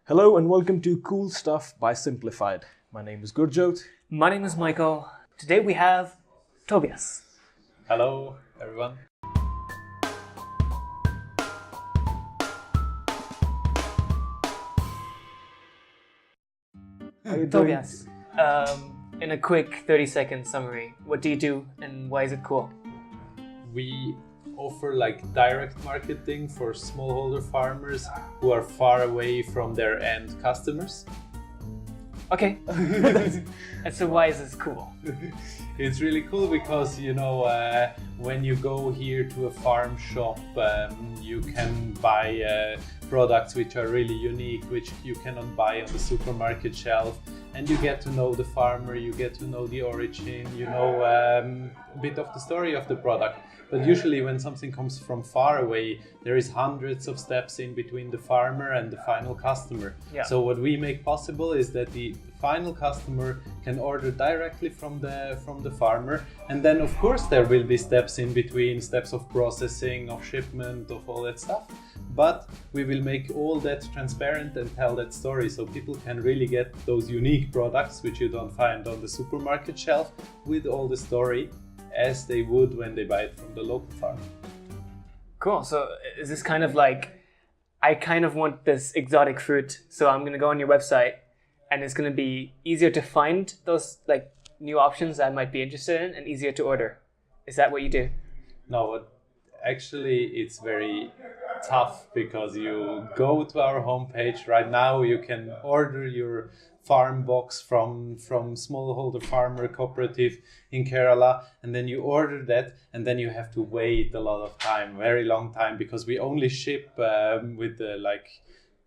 Hello and welcome to Cool Stuff by Simplified. My name is Gurjot. My name is Michael. Today we have Tobias. Hello, everyone. How you doing? Tobias, in a quick 30-second summary, what do you do and why is it cool? We offer direct marketing for smallholder farmers who are far away from their end customers. Okay. And so why is this cool? It's really cool because, when you go here to a farm shop, you can buy products which are really unique, which you cannot buy on the supermarket shelf. And you get to know the farmer, you get to know the origin, a bit of the story of the product. But usually when something comes from far away, there is hundreds of steps in between the farmer and the final customer. Yeah. So what we make possible is that the final customer can order directly from the farmer, and then of course there will be steps in between, steps of processing, of shipment, of all that stuff. But we will make all that transparent and tell that story so people can really get those unique products which you don't find on the supermarket shelf with all the story as they would when they buy it from the local farm. Cool. So is this kind of like, I kind of want this exotic fruit, so I'm going to go on your website and it's going to be easier to find those new options I might be interested in and easier to order. Is that what you do? No, actually it's very tough because you go to our homepage right now, you can order your farm box from smallholder farmer cooperative in Kerala, and then you order that, and then you have to wait a lot of time, very long time, because we only ship with the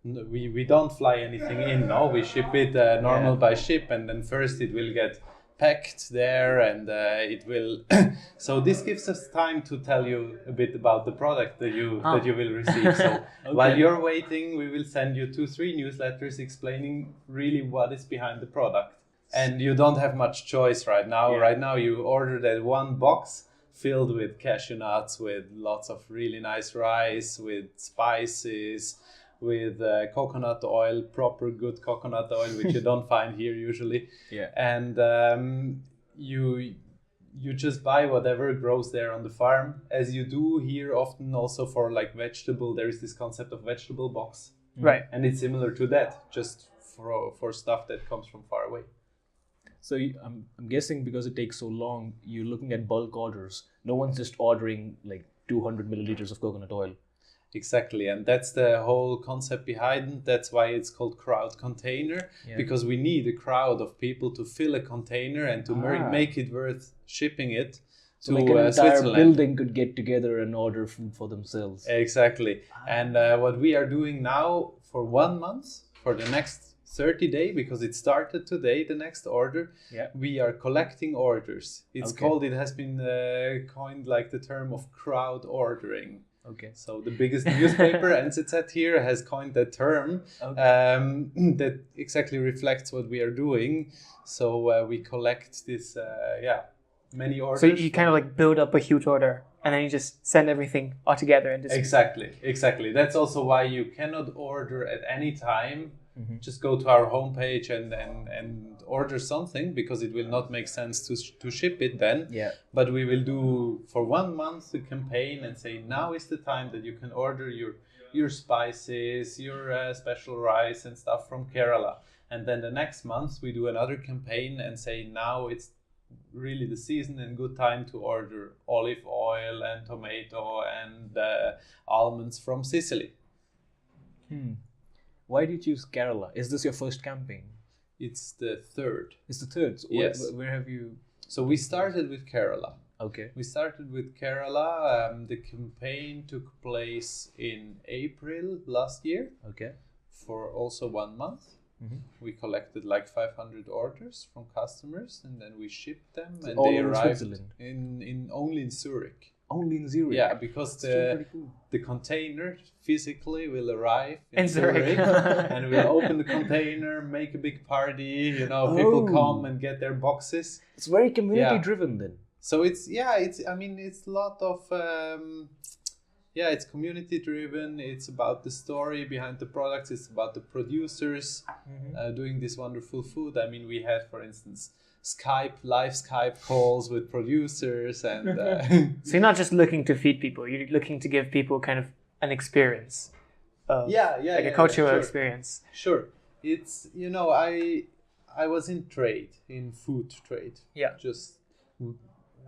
we don't fly anything in. No, we ship it normal by ship, and then first it will get packed there, and it will. So this gives us time to tell you a bit about the product that you will receive. So Okay. While you're waiting, we will send you 2-3 newsletters explaining really what is behind the product. And you don't have much choice right now. Yeah. Right now you order that one box filled with cashew nuts, with lots of really nice rice, with spices, with coconut oil, proper good coconut oil, which you don't find here usually. Yeah. And you just buy whatever grows there on the farm, as you do here often also for vegetable. There is this concept of vegetable box. Right. And it's similar to that, just for stuff that comes from far away. So I'm guessing because it takes so long, you're looking at bulk orders. No one's just ordering 200 milliliters of coconut oil. Exactly, and that's the whole concept behind it. That's why it's called crowd container, because we need a crowd of people to fill a container and to make it worth shipping it So to an entire Switzerland. building could get together and order food for themselves. Exactly, and what we are doing now for 1 month, for the next 30 days, because it started today, the next order, we are collecting orders. It's called, it has been coined the term of crowd ordering. Okay. So the biggest newspaper, NZZ here, has coined that term that exactly reflects what we are doing. So we collect this, many orders. So you kind of build up a huge order and then you just send everything all together and just... Exactly. That's also why you cannot order at any time. Mm-hmm. Just go to our homepage and order something, because it will not make sense to ship it then. Yeah. But we will do for 1 month the campaign and say now is the time that you can order your spices, your special rice and stuff from Kerala. And then the next month we do another campaign and say now it's really the season and good time to order olive oil and tomato and almonds from Sicily. Why did you choose Kerala? Is this your first campaign? It's the third. It's the third. So yes. Where have you... So we started with Kerala. Okay. We started with Kerala. The campaign took place in April last year. Okay. For also 1 month. Mm-hmm. We collected 500 orders from customers, and then we shipped them, and all they in arrived Switzerland. only in Zurich. Only in Zurich? Yeah, because the container physically will arrive in Zurich. And we'll open the container, make a big party, people come and get their boxes. It's very community driven then. So it's a lot of yeah, it's community driven. It's about the story behind the products. It's about the producers doing this wonderful food. I mean, we had, for instance, live Skype calls with producers, and So you're not just looking to feed people; you're looking to give people kind of an experience, like a cultural sure. experience. Sure, it's I was in food trade. Yeah.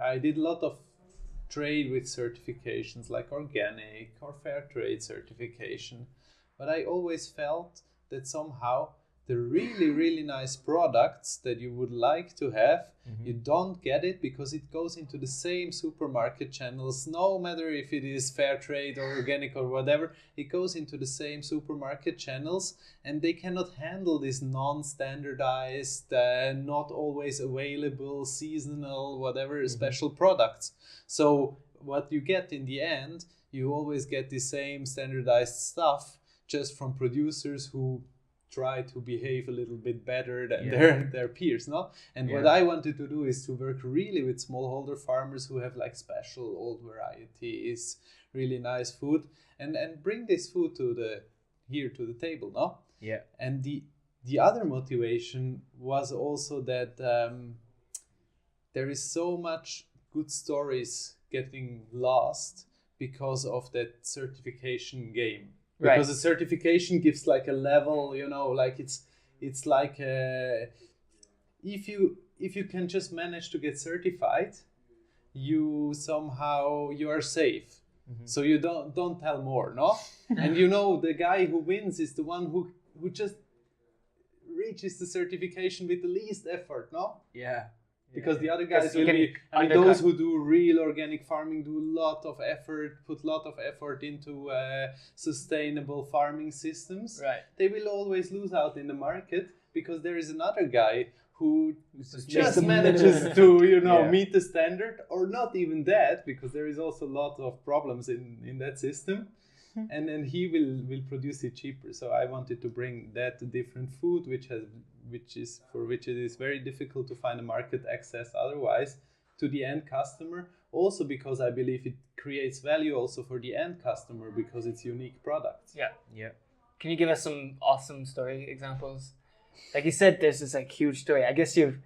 I did a lot of trade with certifications like organic or fair trade certification, but I always felt that somehow the really, really nice products that you would like to have, you don't get it because it goes into the same supermarket channels, no matter if it is fair trade or organic or whatever, it goes into the same supermarket channels, and they cannot handle this non-standardized, not always available, seasonal, whatever, special products. So what you get in the end, you always get the same standardized stuff just from producers who try to behave a little bit better than their peers, no? And what I wanted to do is to work really with smallholder farmers who have like special old varieties, really nice food, and bring this food to the table, no? Yeah. And the other motivation was also that there is so much good stories getting lost because of that certification game. Because a certification gives like a level, like it's like if you can just manage to get certified, you are safe. So you don't tell more, no? And the guy who wins is the one who just reaches the certification with the least effort, no? Yeah. Because the other guys will be, those who do real organic farming do put a lot of effort into sustainable farming systems. Right. They will always lose out in the market because there is another guy who just manages to, meet the standard, or not even that, because there is also a lot of problems in that system. And then he will produce it cheaper. So I wanted to bring that to different food, which it is very difficult to find a market access otherwise, to the end customer. Also because I believe it creates value also for the end customer because it's unique products. Yeah. Yeah. Can you give us some awesome story examples? Like you said, there's this like huge story. I guess you've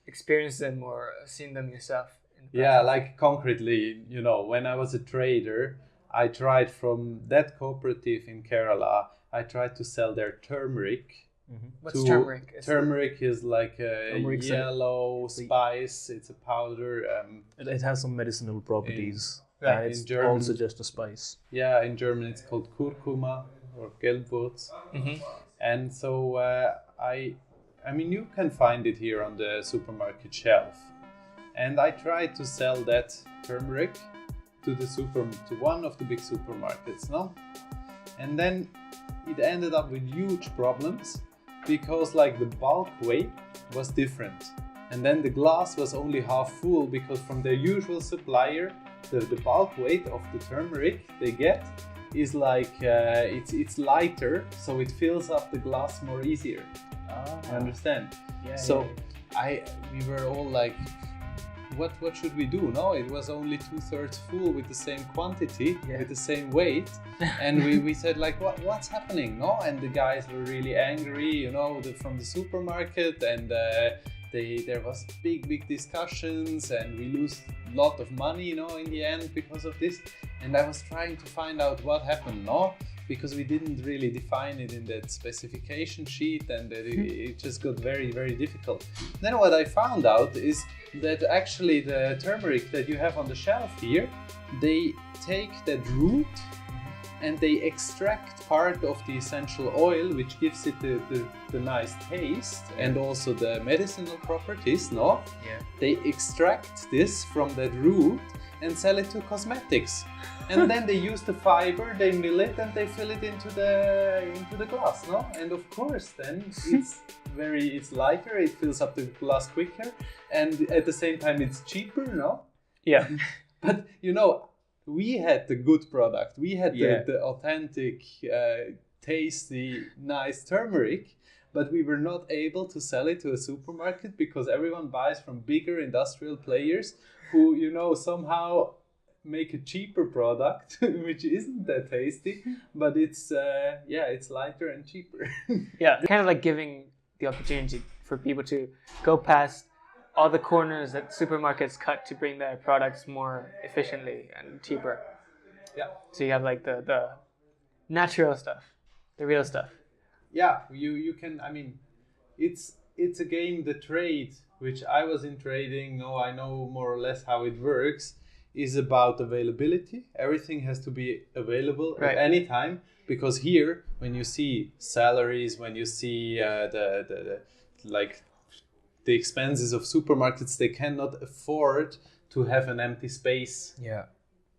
experienced them or seen them yourself. Yeah, like concretely, when I was a trader, I tried from that cooperative in Kerala, I tried to sell their turmeric. What's turmeric? Turmeric is like a yellow spice. It's a powder. It has some medicinal properties. Right. And it's In German, also just a spice. Yeah, in German it's called Kurkuma or Gelbwurz. And so I mean, you can find it here on the supermarket shelf. And I tried to sell that turmeric to one of the big supermarkets, no? And then it ended up with huge problems because like the bulk weight was different. And then the glass was only half full because from their usual supplier, the bulk weight of the turmeric they get is like, it's lighter, so it fills up the glass more easier. You understand? Yeah. So we were all like, what should we do? No, it was only 2/3 full with the same quantity, with the same weight, and we said like, what's happening? No, and the guys were really angry, from the supermarket, and there was big discussions, and we lose a lot of money, in the end because of this. And I was trying to find out what happened, no, because we didn't really define it in that specification sheet, and it just got very, very difficult. Then what I found out is that actually the turmeric that you have on the shelf here, they take that root and they extract part of the essential oil, which gives it the nice taste and also the medicinal properties, no? Yeah. They extract this from that root and sell it to cosmetics. And then they use the fiber, they mill it, and they fill it into the glass, no? And of course, then it's lighter, it fills up the glass quicker, and at the same time it's cheaper, no? Yeah. But we had the good product. We had the authentic, tasty, nice turmeric, but we were not able to sell it to a supermarket because everyone buys from bigger industrial players who, somehow make a cheaper product, which isn't that tasty, but it's it's lighter and cheaper. Yeah, kind of like giving the opportunity for people to go past all the corners that supermarkets cut to bring their products more efficiently and cheaper. Yeah. So you have like the natural stuff, the real stuff. Yeah, you can. I mean, it's a game. The trade, which I was in trading, I know more or less how it works, is about availability. Everything has to be available at any time, because here, when you see salaries, when you see the expenses of supermarkets, they cannot afford to have an empty space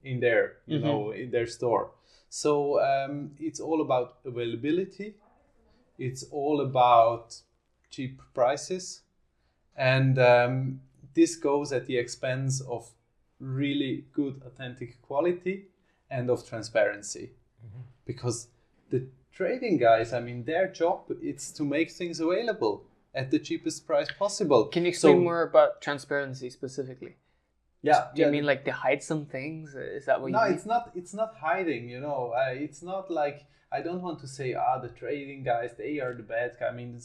in their in their store. So it's all about availability. It's all about cheap prices, and this goes at the expense of really good authentic quality and of transparency, because the trading guys, I mean, their job is to make things available at the cheapest price possible. Can you explain more about transparency specifically? Yeah. Do you mean like they hide some things? Is that what you mean? No, it's not hiding, it's not like, I don't want to say, the trading guys, they are the bad guy. I mean,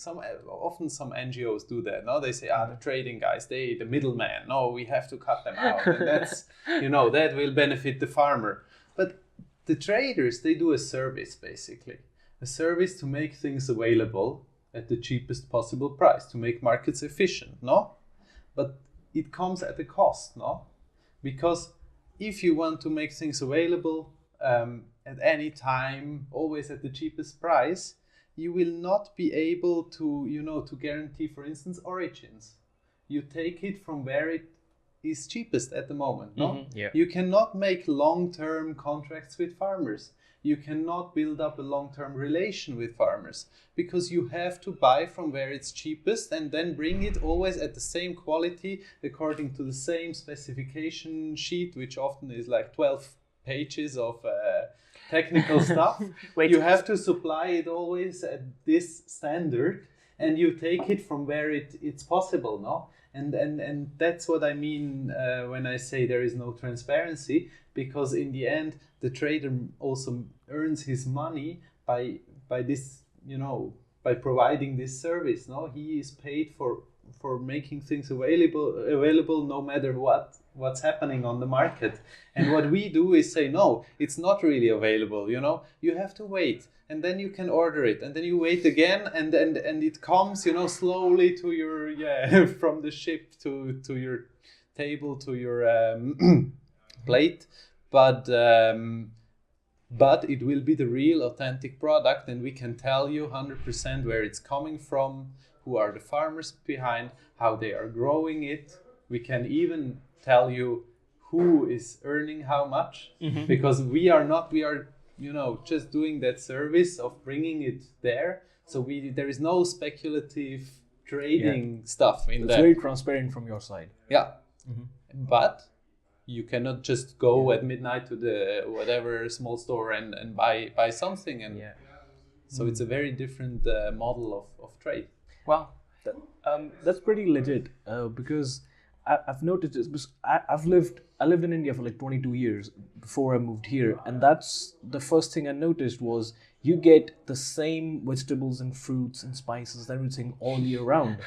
often some NGOs do that. No, they say, the trading guys, the middleman. No, we have to cut them out. And that's, that will benefit the farmer. But the traders, they do a service, basically. A service to make things available at the cheapest possible price, to make markets efficient, no? But it comes at a cost, no? Because if you want to make things available at any time, always at the cheapest price, you will not be able to, to guarantee, for instance, origins. You take it from where it is cheapest at the moment, no? Yeah. You cannot make long-term contracts with farmers. You cannot build up a long-term relation with farmers, because you have to buy from where it's cheapest and then bring it always at the same quality according to the same specification sheet, which often is like 12 pages of technical stuff. You have to supply it always at this standard, and you take it from where it's possible, no? And that's what I mean when I say there is no transparency, because in the end the trader also earns his money by this, by providing this service. No, he is paid for making things available no matter what's happening on the market. And what we do is say, no, it's not really available. You have to wait, and then you can order it, and then you wait again, and it comes, slowly to your from the ship to your table, to your plate. But it will be the real authentic product, and we can tell you 100% where it's coming from, who are the farmers behind, how they are growing it. We can even tell you who is earning how much, because we are just doing that service of bringing it there. So there is no speculative trading stuff in there. It's very transparent from your side. Yeah. But you cannot just go at midnight to the whatever small store and buy something. And so it's a very different model of trade. Wow. That's pretty legit, because I've noticed this, because I lived in India for like 22 years before I moved here, and that's the first thing I noticed was you get the same vegetables and fruits and spices and everything all year round.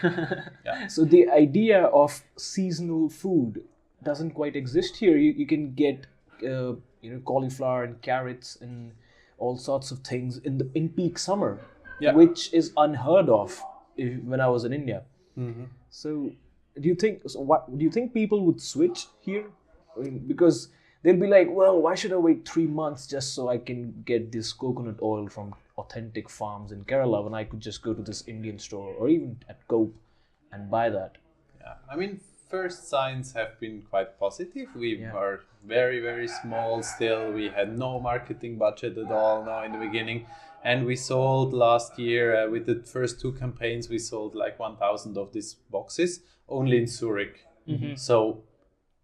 So the idea of seasonal food doesn't quite exist here. You can get cauliflower and carrots and all sorts of things in peak summer, which is unheard of when I was in India. So do you think people would switch here? I mean, because they'll be like, well, why should I wait 3 months just so I can get this coconut oil from authentic farms in Kerala when I could just go to this Indian store or even at Coop and buy that? Yeah, I mean, first signs have been quite positive. We are very, very small still. We had no marketing budget at all now in the beginning. And we sold last year, with the first 2 campaigns, we sold like 1,000 of these boxes only in Zurich. So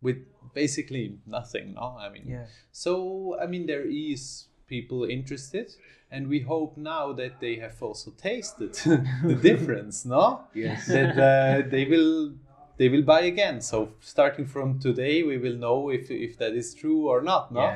with basically nothing, no? I mean, so, I mean, there is people interested, and we hope now that they have also tasted the difference, no? Yes. That they will they will buy again. So starting from today, we will know if that is true or not. No.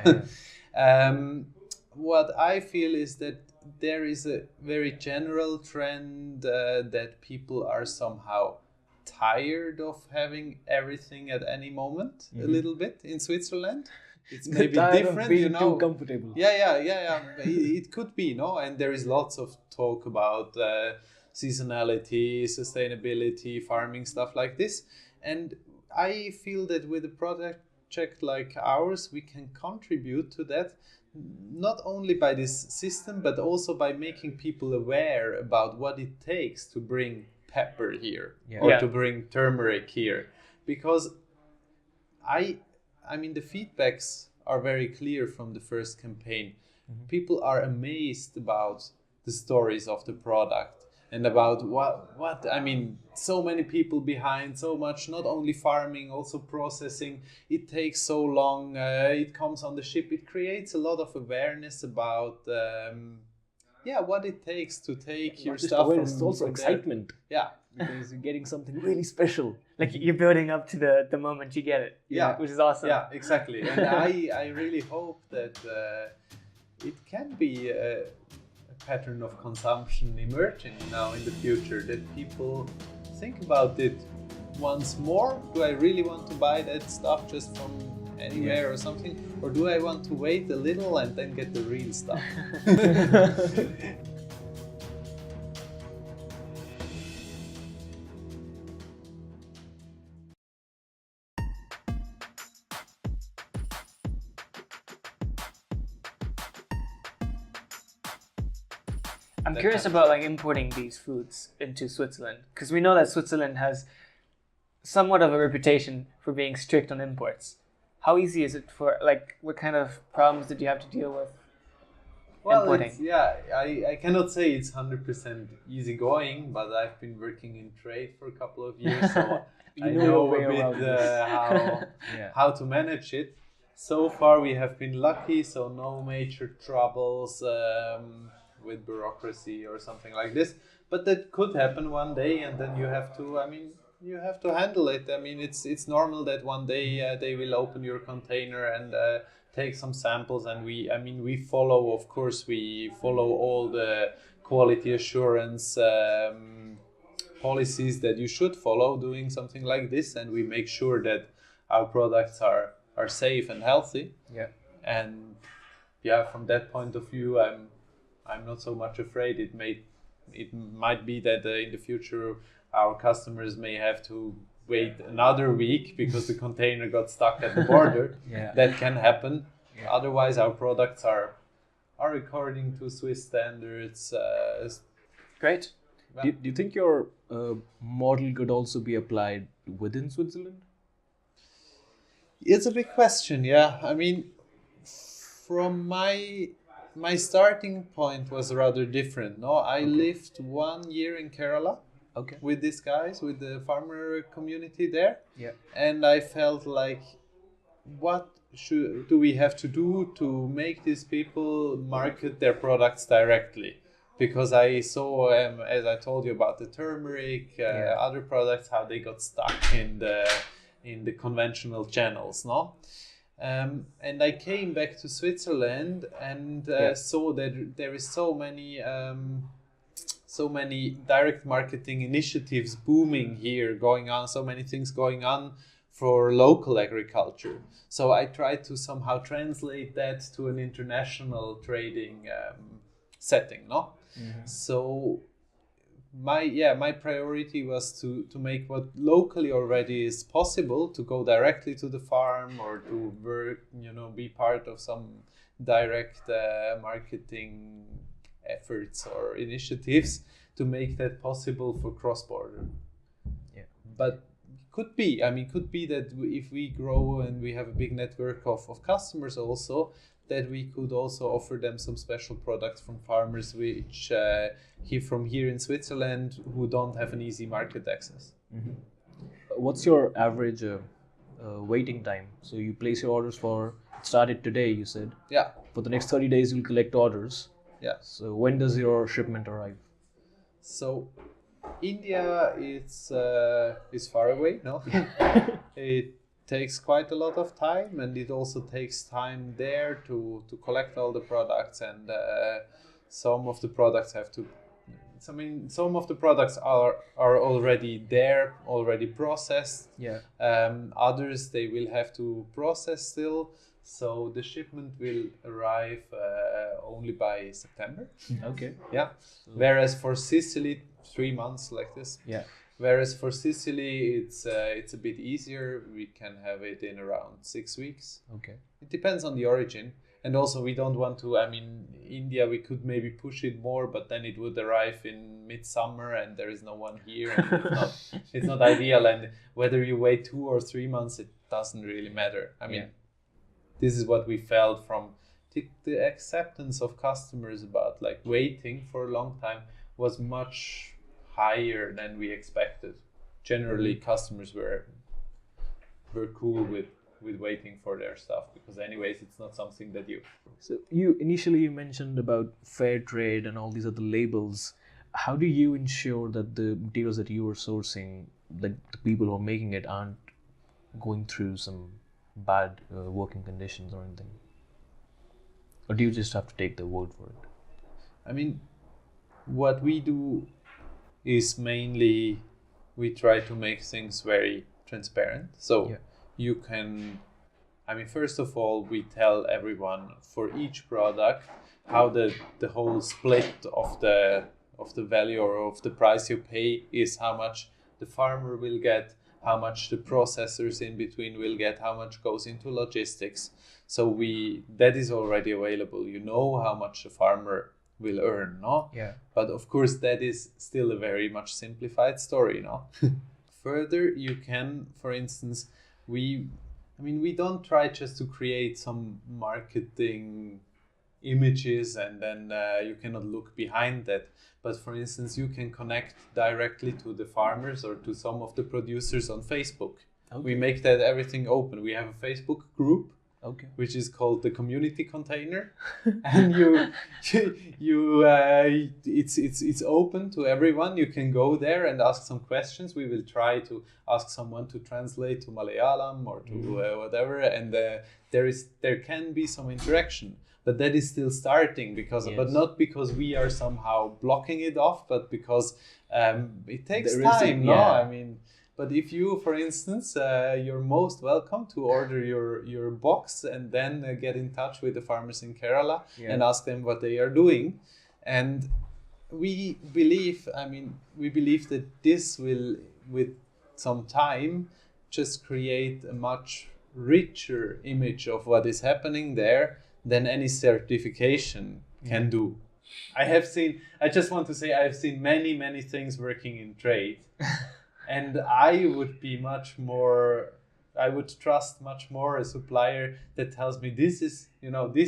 What I feel is that there is a very general trend that people are somehow tired of having everything at any moment. A little bit in Switzerland. It's maybe different, being too comfortable. Yeah. It could be, no? And there is lots of talk about seasonality, sustainability, farming, stuff like this. And I feel that with a project like ours, we can contribute to that, not only by this system, but also by making people aware about what it takes to bring pepper here or to bring turmeric here. Because I mean, the feedbacks are very clear from the first campaign. People are amazed about the stories of the product and about what I mean, so many people behind, so much, not only farming, also processing. It takes so long, it comes on the ship. It creates a lot of awareness about what it takes to take your stuff from. It's also excitement. Yeah. Because you're getting something really special. Like you're building up to the moment you get it. Yeah. Which is awesome. Yeah, exactly. And I really hope that it can be a pattern of consumption emerging now in the future, that people think about it once more. Do I really want to buy that stuff just from anywhere or something? Or do I want to wait a little and then get the real stuff? I'm curious about like importing these foods into Switzerland, because we know that Switzerland has somewhat of a reputation for being strict on imports. How easy is it for, like, what kind of problems did you have to deal with importing? I cannot say it's 100% easygoing, but I've been working in trade for a couple of years, so I know a bit how to manage it. So far we have been lucky, so no major troubles with bureaucracy or something like this, but that could happen one day, and then you have to handle it. I mean, it's normal that one day they will open your container and take some samples, and we follow, of course, all the quality assurance policies that you should follow doing something like this, and we make sure that our products are safe and healthy. And from that point of view, I'm not so much afraid. It might be that in the future our customers may have to wait another week because the container got stuck at the border. That can happen. Otherwise, our products are according to Swiss standards. Great. Do you think your model could also be applied within Switzerland? It's a big question. Yeah, I mean, from my starting point was rather different. No, I lived 1 year in Kerala. With these guys, with the farmer community there. And I felt like, what do we have to do to make these people market their products directly? Because I saw, as I told you about the turmeric, other products, how they got stuck in the conventional channels, no? And I came back to Switzerland and saw that there is so many direct marketing initiatives booming here, going on, so many things going on for local agriculture. So I tried to somehow translate that to an international trading setting, no? So my priority was to make what locally already is possible, to go directly to the farm or to work, be part of some direct marketing efforts or initiatives, to make that possible for cross-border. But could be that if we grow and we have a big network of customers also, that we could also offer them some special products from farmers which from here in Switzerland who don't have an easy market access. What's your average waiting time? So you place your orders it started today, you said. For the next 30 days, you'll collect orders. So when does your shipment arrive? So India is far away, no? It takes quite a lot of time, and it also takes time there to collect all the products, and some of the products have to. I mean, some of the products are already there, already processed. Yeah. Others they will have to process still. So the shipment will arrive only by September. Okay. Yeah. Whereas for Sicily, 3 months like this. Yeah. Whereas for Sicily, it's a bit easier. We can have it in around 6 weeks. Okay. It depends on the origin. And also we don't want to, I mean, India, we could maybe push it more, but then it would arrive in midsummer and there is no one here. And it's not ideal. And whether you wait 2 or 3 months, it doesn't really matter. I mean, this is what we felt from the acceptance of customers about like waiting for a long time was much higher than we expected. Generally, customers were cool with waiting for their stuff because anyways it's not something that you. So you initially mentioned about fair trade and all these other labels. How do you ensure that the materials that you are sourcing, like the people who are making it, aren't going through some bad working conditions or anything? Or do you just have to take the word for it? I mean, what we do is mainly we try to make things very transparent. So you can, I mean, first of all, we tell everyone for each product how the whole split of the value or of the price you pay is, how much the farmer will get, how much the processors in between will get, how much goes into logistics. So that is already available. You know how much the farmer will earn, no? Yeah. But of course, that is still a very much simplified story, no? Further, you can, for instance, we don't try just to create some marketing images and then you cannot look behind that. But for instance, you can connect directly to the farmers or to some of the producers on Facebook. Okay. We make that everything open. We have a Facebook group, which is called the community container, and it's open to everyone. You can go there and ask some questions. We will try to ask someone to translate to Malayalam or to whatever, and there can be some interaction. But that is still starting but not because we are somehow blocking it off, but because it takes time. I mean, but if you, for instance, you're most welcome to order your box and then get in touch with the farmers in Kerala and ask them what they are doing. And we believe that this will, with some time, just create a much richer image of what is happening there than any certification can do. I just want to say I have seen many, many things working in trade. And I would trust much more a supplier that tells me these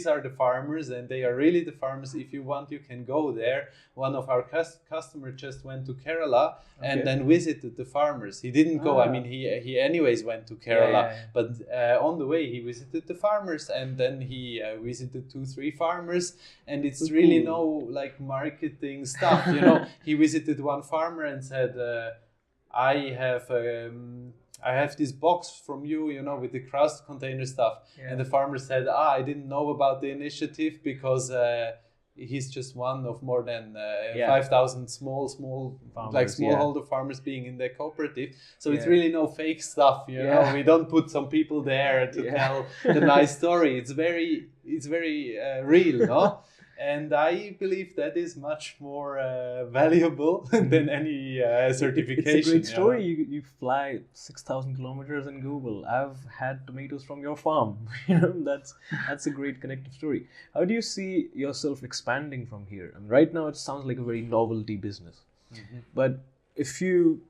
are the farmers and they are really the farmers. If you want, you can go there. One of our customers just went to Kerala and then visited the farmers. He didn't go, I mean, he anyways went to Kerala, but on the way he visited the farmers and then he visited 2-3 farmers, and it's really no like marketing stuff, He visited one farmer and said, I have this box from you, with the crust container stuff. Yeah. And the farmer said, I didn't know about the initiative because he's just one of more than 5,000 small farmers, like smallholder farmers being in the cooperative. So it's really no fake stuff, We don't put some people there to tell the nice story. It's very real, no? And I believe that is much more valuable than any certification. It's a great story. You fly 6,000 kilometers and Google, I've had tomatoes from your farm. That's a great connective story. How do you see yourself expanding from here? I mean, right now it sounds like a very novelty business. Mm-hmm. But if you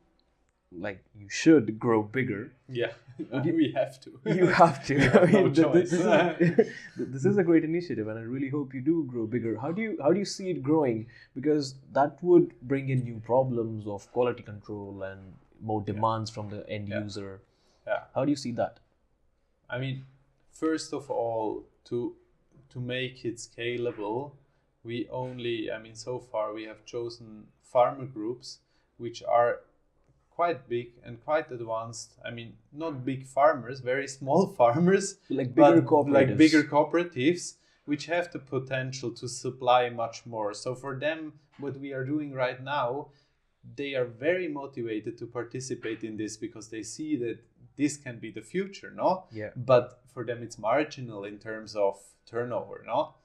should grow bigger. Yeah, we have to. You have to. I mean, no choice. This is a great initiative, and I really hope you do grow bigger. How do you see it growing? Because that would bring in new problems of quality control and more demands from the end user. Yeah. How do you see that? I mean, first of all, to make it scalable, so far we have chosen farmer groups which are quite big and quite advanced. I mean, not big farmers, very small farmers, Like bigger but cooperatives. like bigger cooperatives, which have the potential to supply much more. So for them, what we are doing right now, they are very motivated to participate in this because they see that this can be the future, no? Yeah. But for them, it's marginal in terms of turnover, no?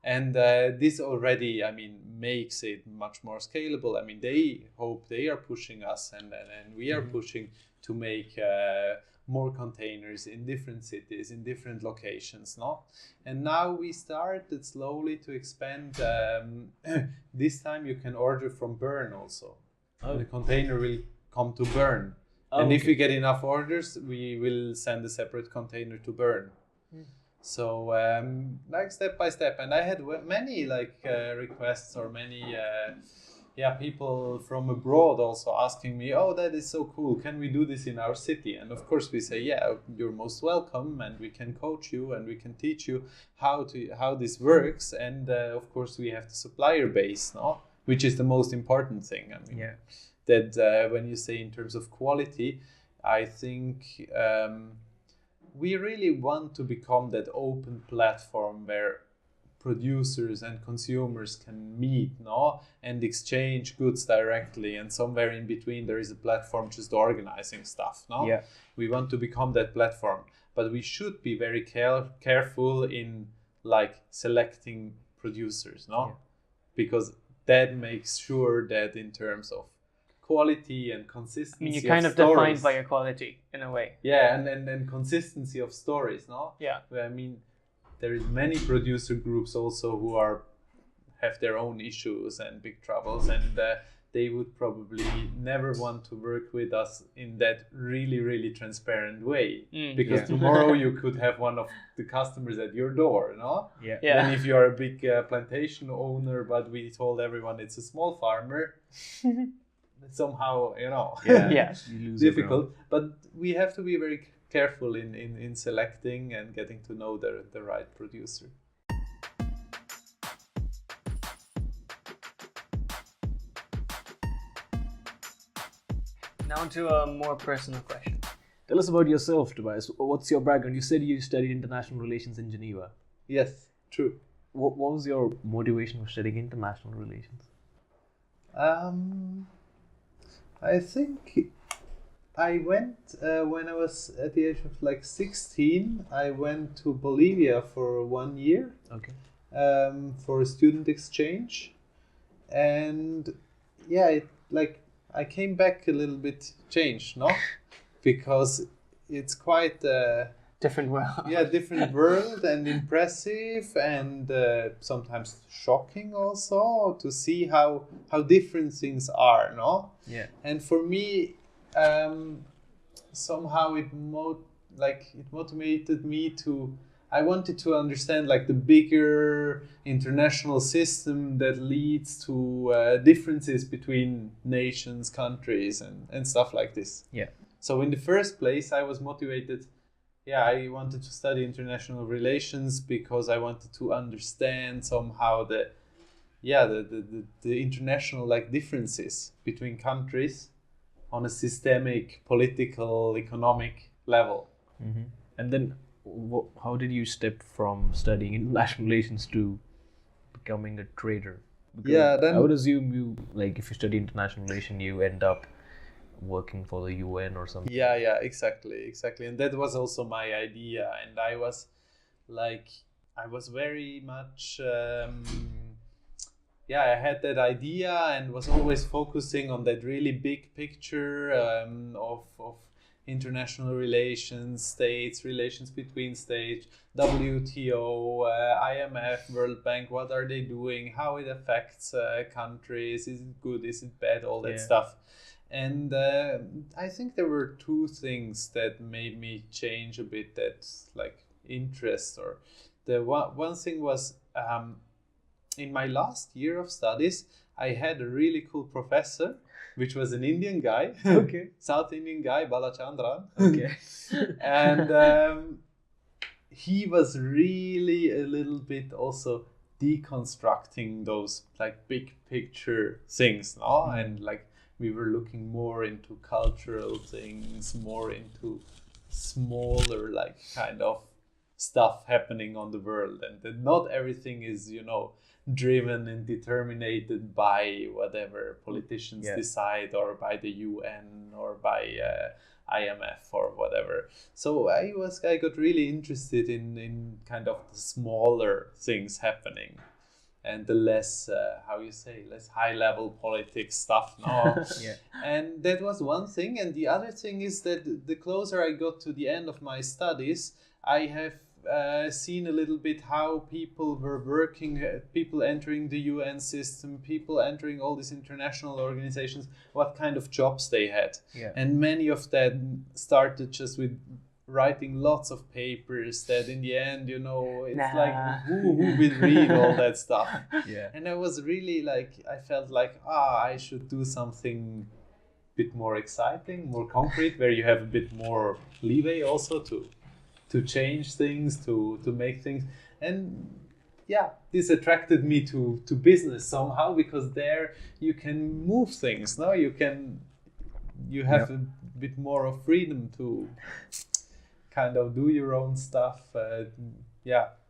And this already, I mean, makes it much more scalable. I mean, they hope they are pushing us, and we are pushing to make more containers in different cities, in different locations, no? And now we started slowly to expand. This time you can order from Bern also. Oh. The container will come to Bern. Oh, And if okay. we get enough orders, we will send a separate container to Bern. So like step by step, and I had many requests or many people from abroad also asking me, oh, that is so cool, can we do this in our city? And of course we say, yeah, you're most welcome, and we can coach you and we can teach you how this works. And of course we have the supplier base, no, which is the most important thing. I mean, Yeah. that when you say in terms of quality, I think we really want to become that open platform where producers and consumers can meet, no, and exchange goods directly, and somewhere in between there is a platform just organizing stuff, no? Yeah. We want to become that platform, but we should be very careful in like selecting producers, no? Yeah. Because that makes sure that in terms of quality and consistency, I mean, you're kind of stories, defined by your quality in a way. yeah, and consistency of stories, no? Yeah. I mean, there is many producer groups also who have their own issues and big troubles, and they would probably never want to work with us in that really, really transparent way. Because tomorrow you could have one of the customers at your door, no? Yeah. Yeah. Then if you are a big plantation owner, but we told everyone it's a small farmer, somehow, you know, Yeah. You lose difficult. But we have to be very careful in selecting and getting to know the right producer. Now to a more personal question. Tell us about yourself, Tobias. What's your background? You said you studied international relations in Geneva. Yes, true. What was your motivation for studying international relations? I think I went when I was at the age of like 16. I went to Bolivia for 1 year. Okay. For a student exchange, and yeah, I came back a little bit changed, no, because it's quite Different world. different world, and impressive, and sometimes shocking also to see how different things are, no. Yeah. And for me, somehow it motivated me to. I wanted to understand like the bigger international system that leads to differences between nations, countries, and stuff like this. Yeah. So in the first place, I was motivated. Yeah, I wanted to study international relations because I wanted to understand somehow the international like differences between countries on a systemic, political, economic level. Mm-hmm. And then, how did you step from studying international relations to becoming a trader? Because then I would assume you, like, if you study international relation, you end up working for the UN or something. Yeah, exactly. And that was also my idea. And I was very much, I had that idea and was always focusing on that really big picture of international relations, states, relations between states, WTO, IMF, World Bank, what are they doing, how it affects countries, is it good, is it bad, all that stuff. And I think there were two things that made me change a bit that like interest. Or the one thing was in my last year of studies, I had a really cool professor, which was an Indian guy, Okay. South Indian guy, Balachandran. Okay. And he was really a little bit also deconstructing those like big picture things, no? And like we were looking more into cultural things, more into smaller like kind of stuff happening on the world, and that not everything is, you know, driven and determined by whatever politicians decide, or by the UN, or by IMF or whatever. So I got really interested in kind of the smaller things happening, and the less less high level politics stuff now. And that was one thing. And the other thing is that the closer I got to the end of my studies, I have seen a little bit how people were working, people entering the UN system, people entering all these international organizations, what kind of jobs they had. And many of them started just with writing lots of papers that in the end, you know, it's like who will read all that stuff. And I was really like, I felt like I should do something a bit more exciting, more concrete, where you have a bit more leeway also to change things, to make things. And this attracted me to business somehow, because there you can move things. Now you have a bit more of freedom to kind of do your own stuff,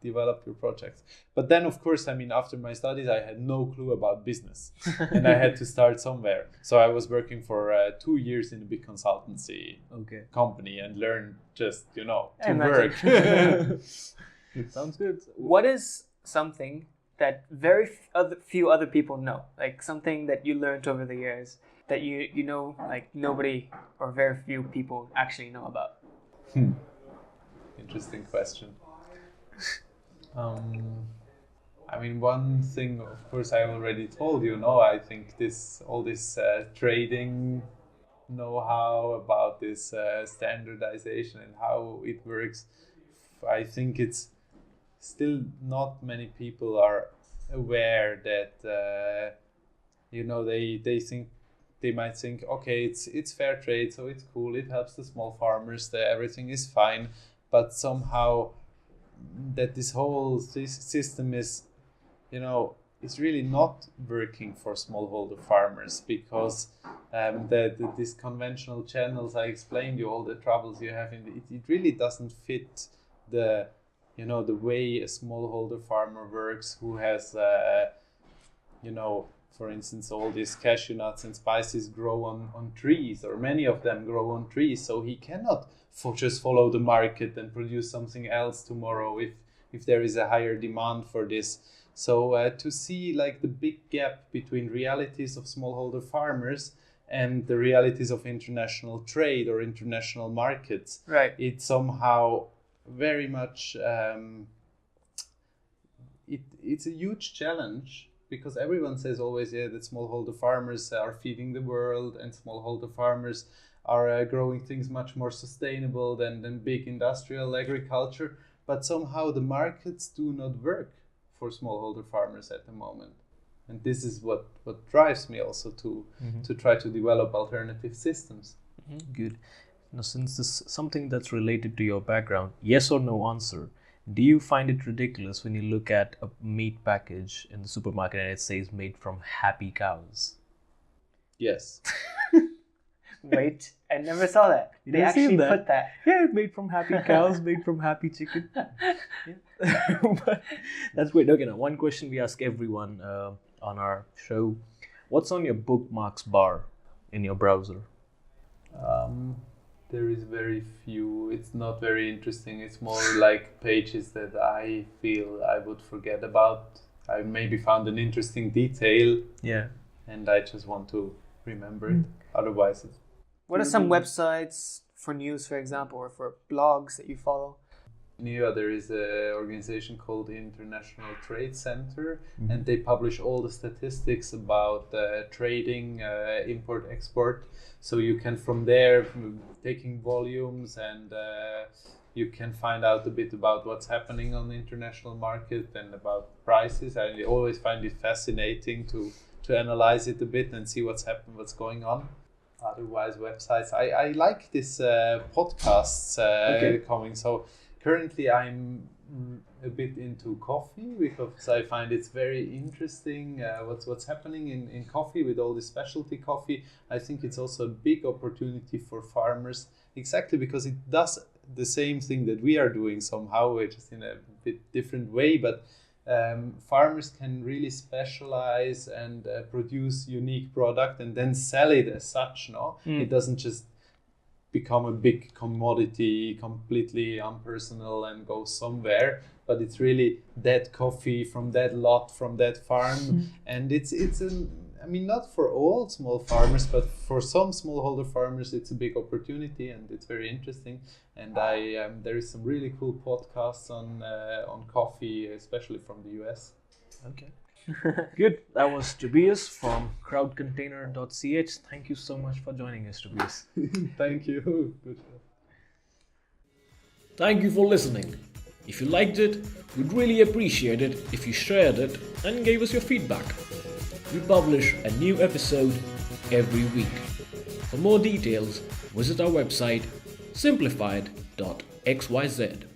develop your projects. But then, of course, I mean, after my studies, I had no clue about business, and I had to start somewhere. So I was working for 2 years in a big consultancy company, and learned just, you know, to work. Sounds good. What is something that very few other people know? Like something that you learned over the years that you know, like nobody or very few people actually know about? Interesting question. I mean, one thing, of course, I already told you. No, I think all this trading know-how about this standardization and how it works. I think it's still not many people are aware that you know, they might think, okay, it's fair trade, so it's cool, it helps the small farmers, everything is fine, but somehow that this whole system is, you know, it's really not working for smallholder farmers, because these conventional channels, I explained you all the troubles you have in it really doesn't fit the, you know, the way a smallholder farmer works, who has you know, for instance, all these cashew nuts and spices grow on trees, or many of them grow on trees, so he cannot just follow the market and produce something else tomorrow if there is a higher demand for this. So to see like the big gap between realities of smallholder farmers and the realities of international trade or international markets, it's somehow very much it's a huge challenge, because everyone says always, that smallholder farmers are feeding the world, and smallholder farmers are growing things much more sustainable than big industrial agriculture. But somehow the markets do not work for smallholder farmers at the moment. And this is what drives me also to try to develop alternative systems. Good. Now, since this is something that's related to your background, yes or no answer. Do you find it ridiculous when you look at a meat package in the supermarket and it says made from happy cows? Yes. Wait, I never saw that. They actually put that. Yeah, made from happy cows, made from happy chicken. But that's great. Okay, now one question we ask everyone on our show. What's on your bookmarks bar in your browser? There is very few. It's not very interesting. It's more like pages that I feel I would forget about. I maybe found an interesting detail. Yeah. And I just want to remember it. Otherwise, it's... What are some websites for news, for example, or for blogs that you follow? Yeah, there is an organization called the International Trade Center, and they publish all the statistics about trading, import, export. So you can from there, taking volumes, and you can find out a bit about what's happening on the international market and about prices. I always find it fascinating to analyze it a bit and see what's happening, what's going on. Otherwise, websites. I like this podcasts coming. So currently, I'm a bit into coffee because I find it's very interesting what's happening in coffee with all the specialty coffee. I think it's also a big opportunity for farmers, exactly because it does the same thing that we are doing somehow, just in a bit different way, but farmers can really specialize and produce unique product and then sell it as such. It doesn't just become a big commodity, completely impersonal and go somewhere, but it's really that coffee from that lot, from that farm. And it's not for all small farmers, but for some smallholder farmers it's a big opportunity, and it's very interesting. And there is some really cool podcasts on coffee, especially from the US. Okay. Good. That was Tobias from crowdcontainer.ch. Thank you so much for joining us, Tobias. Thank you. Good. Thank you for listening. If you liked it, we'd really appreciate it if you shared it and gave us your feedback. We publish a new episode every week. For more details, visit our website simplifyd.xyz.